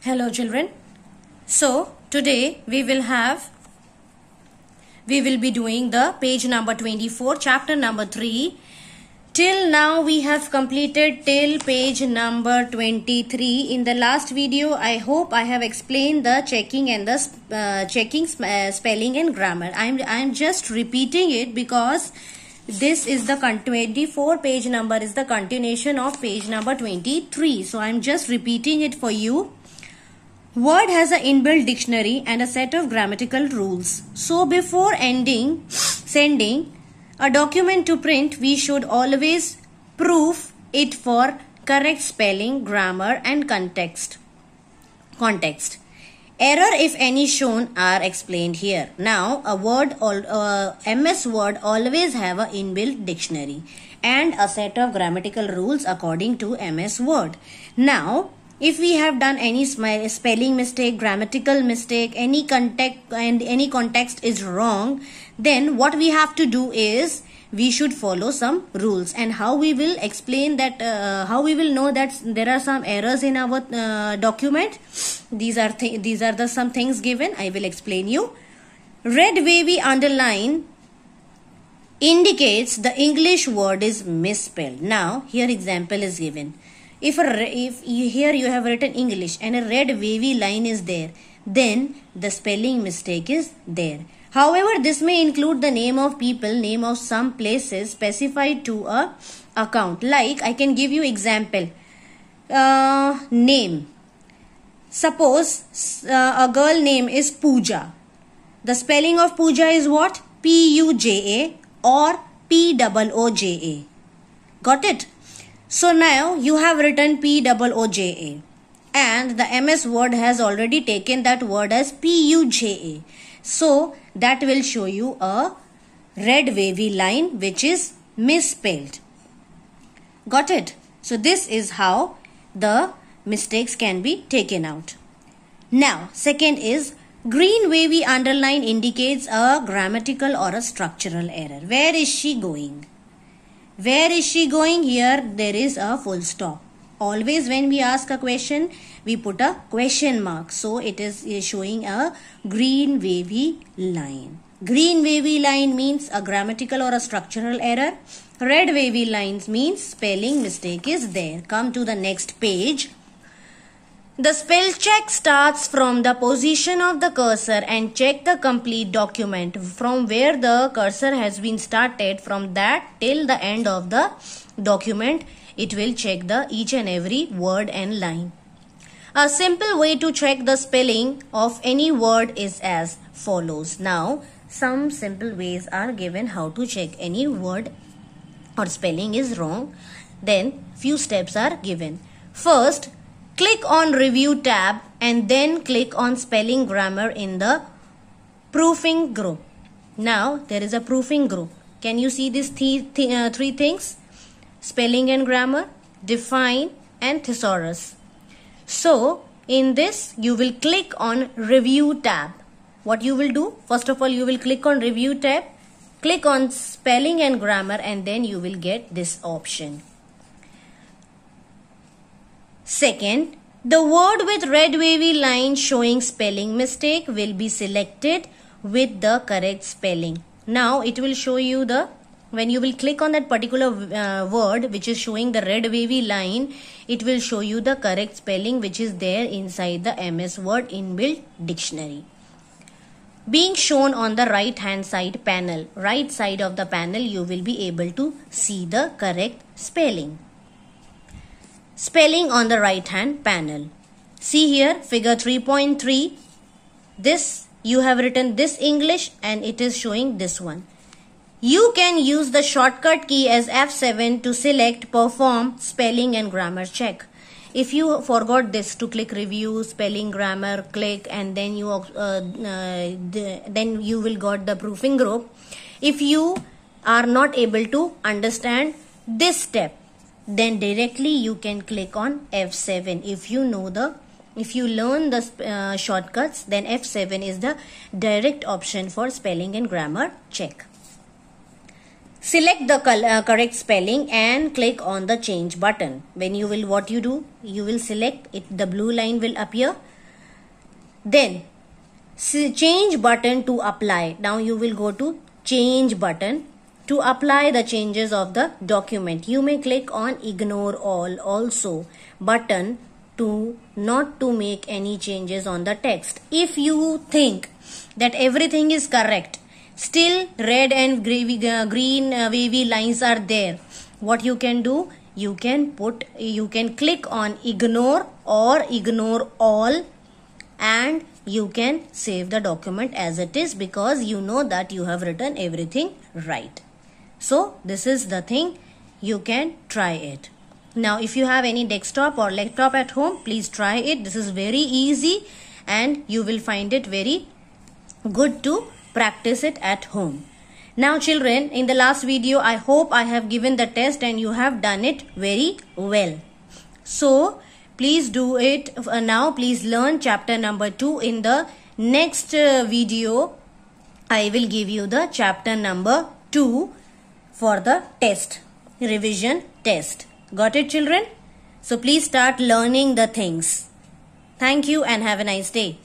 Hello children. So today we will be doing the page number 24, chapter number 3. Till now we have completed till page number 23. In the last video I hope I have explained the checking and the spelling and grammar. I am just repeating it because this is the 24 page number is the continuation of page number 23. So I am just repeating it for you. Word has an inbuilt dictionary and a set of grammatical rules. So before sending a document to print, we should always proof it for correct spelling, grammar and context. Error, if any, shown are explained here. Now, MS Word always have an inbuilt dictionary and a set of grammatical rules according to MS Word. Now, if we have done any spelling mistake, grammatical mistake, any context is wrong, then what we have to do is we should follow some rules. And how we will explain that, how we will know that there are some errors in our document. These are some things given. I will explain you. Red wavy underline indicates the English word is misspelled. Now here example is given. If here you have written English and a red wavy line is there, then the spelling mistake is there. However, this may include the name of people, name of some places specified to a account. Like I can give you example. Name. Suppose a girl name is Pooja. The spelling of Pooja is what? P-U-J-A or P-O-O-J-A. Got it? So now you have written P-O-O-J-A and the MS Word has already taken that word as P-U-J-A. So that will show you a red wavy line which is misspelled. Got it? So this is how the mistakes can be taken out. Now second is green wavy underline indicates a grammatical or a structural error. Where is she going? Where is she going? Here there is a full stop. Always when we ask a question, we put a question mark. So it is showing a green wavy line. Green wavy line means a grammatical or a structural error. Red wavy lines means spelling mistake is there. Come to the next page. The spell check starts from the position of the cursor and check the complete document from where the cursor has been started. From that till the end of the document, it will check the each and every word and line. A simple way to check the spelling of any word is as follows. Now, some simple ways are given how to check any word or spelling is wrong. Then, few steps are given. First, click on Review tab and then click on Spelling Grammar in the Proofing group. Now, there is a Proofing group. Can you see these three things? Spelling and Grammar, Define and Thesaurus. So, in this, you will click on Review tab. What you will do? First of all, you will click on Review tab, click on Spelling and Grammar and then you will get this option. Second, the word with red wavy line showing spelling mistake will be selected with the correct spelling. Now it will show you when you will click on that particular word which is showing the red wavy line, it will show you the correct spelling which is there inside the MS Word inbuilt dictionary. Being shown on the right hand side panel. Right side of the panel you will be able to see the correct spelling. Spelling on the right hand panel. See here figure 3.3. This you have written this English and it is showing this one. You can use the shortcut key as F7 to select perform spelling and grammar check. If you forgot this to click review, spelling, grammar, click and then you will got the proofing group. If you are not able to understand this step, then directly you can click on F7. If you learn the shortcuts, then F7 is the direct option for spelling and grammar check. Select the correct spelling and click on the change button. When you will, what you do? You will select it, the blue line will appear. Then change button to apply. Now you will go to change button to apply the changes of the document. You may click on ignore all also button to not to make any changes on the text. If you think that everything is correct, still red and green wavy lines are there, what you can do, you can click on ignore or ignore all, and you can save the document as it is, because you know that you have written everything right. So this is the thing, you can try it. Now if you have any desktop or laptop at home, please try it. This is very easy and you will find it very good to practice it at home. Now children, in the last video I hope I have given the test and you have done it very well. So please do it now. Please learn chapter number 2. In the next video I will give you the chapter number 2 for the test, revision test. Got it children? So please start learning the things. Thank you and have a nice day.